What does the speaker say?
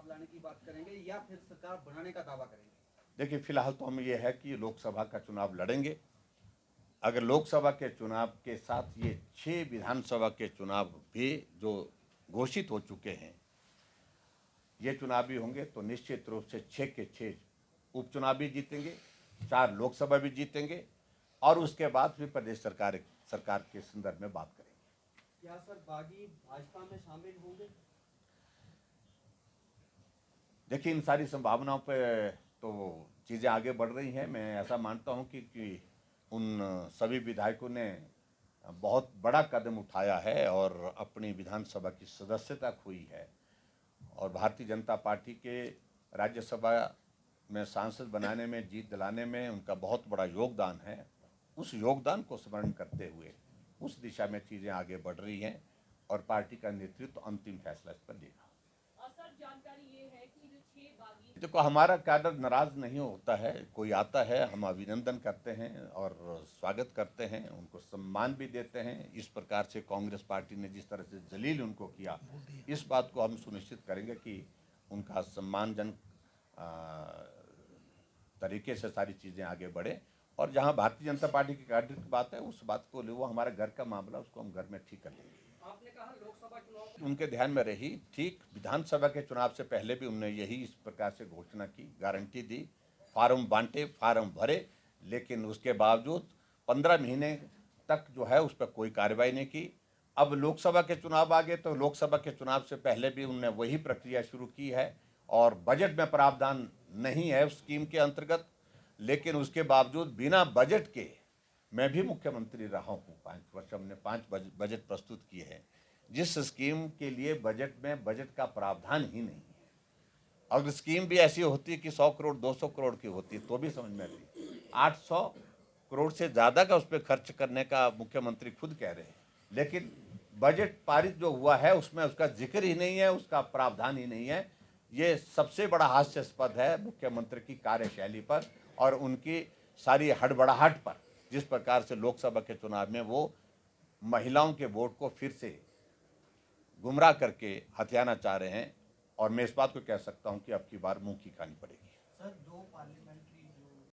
लाने की बात करेंगे या फिर सरकार बनाने का दावा करेंगे? देखिए, फिलहाल तो हम ये है कि लोकसभा का चुनाव लड़ेंगे। अगर लोकसभा के चुनाव के साथ ये 6 विधानसभा के चुनाव भी जो घोषित हो चुके हैं, ये चुनाव भी होंगे तो निश्चित रूप से 6 के 6 उपचुनाव भी जीतेंगे, 4 लोकसभा भी जीतेंगे और उसके बाद फिर प्रदेश सरकार के संदर्भ में बात करेंगे। क्या सर बागी भाजपा में शामिल होंगे? देखिए, इन सारी संभावनाओं पे तो चीज़ें आगे बढ़ रही हैं। मैं ऐसा मानता हूं कि उन सभी विधायकों ने बहुत बड़ा कदम उठाया है और अपनी विधानसभा की सदस्यता खोई है और भारतीय जनता पार्टी के राज्यसभा में सांसद बनाने में, जीत दिलाने में उनका बहुत बड़ा योगदान है। उस योगदान को स्मरण करते हुए उस दिशा में चीज़ें आगे बढ़ रही हैं और पार्टी का नेतृत्व अंतिम फैसला इस पर लेगा। सर, जानकारी ये है कि जो 6 बागी देखो, हमारा कैडर नाराज नहीं होता है। कोई आता है, हम अभिनंदन करते हैं और स्वागत करते हैं, उनको सम्मान भी देते हैं। इस प्रकार से कांग्रेस पार्टी ने जिस तरह से जलील उनको किया, इस बात को हम सुनिश्चित करेंगे कि उनका सम्मानजनक तरीके से सारी चीज़ें आगे बढ़े। और जहां भारतीय जनता पार्टी की कैडर की बात है, उस बात को वो हमारे घर का मामला, उसको हम घर में ठीक कर लेंगे। आपने कहा लोकसभा चुनाव उनके ध्यान में रही, ठीक विधानसभा के चुनाव से पहले भी उन्होंने यही इस प्रकार से घोषणा की, गारंटी दी, फार्म बांटे, फार्म भरे, लेकिन उसके बावजूद 15 महीने तक जो है उस पर कोई कार्रवाई नहीं की। अब लोकसभा के चुनाव आ गए तो लोकसभा के चुनाव से पहले भी उन्होंने वही प्रक्रिया शुरू की है और बजट में प्रावधान नहीं है उस स्कीम के अंतर्गत, लेकिन उसके बावजूद बिना बजट के, मैं भी मुख्यमंत्री रहा हूँ 5 वर्ष, हमने 5 बजट प्रस्तुत किए हैं जिस स्कीम के लिए बजट का प्रावधान ही नहीं है। अगर स्कीम भी ऐसी होती कि 100 करोड़ 200 करोड़ की होती तो भी समझ में आती। 800 करोड़ से ज़्यादा का उस पर खर्च करने का मुख्यमंत्री खुद कह रहे हैं, लेकिन बजट पारित जो हुआ है उसमें उसका जिक्र ही नहीं है, उसका प्रावधान ही नहीं है। ये सबसे बड़ा हास्यास्पद है मुख्यमंत्री की कार्यशैली पर और उनकी सारी हड़बड़ाहट पर, जिस प्रकार से लोकसभा के चुनाव में वो महिलाओं के वोट को फिर से गुमराह करके हथियाना चाह रहे हैं। और मैं इस बात को कह सकता हूं कि अब की बार मुंह की खानी पड़ेगी। Sir 2 parliament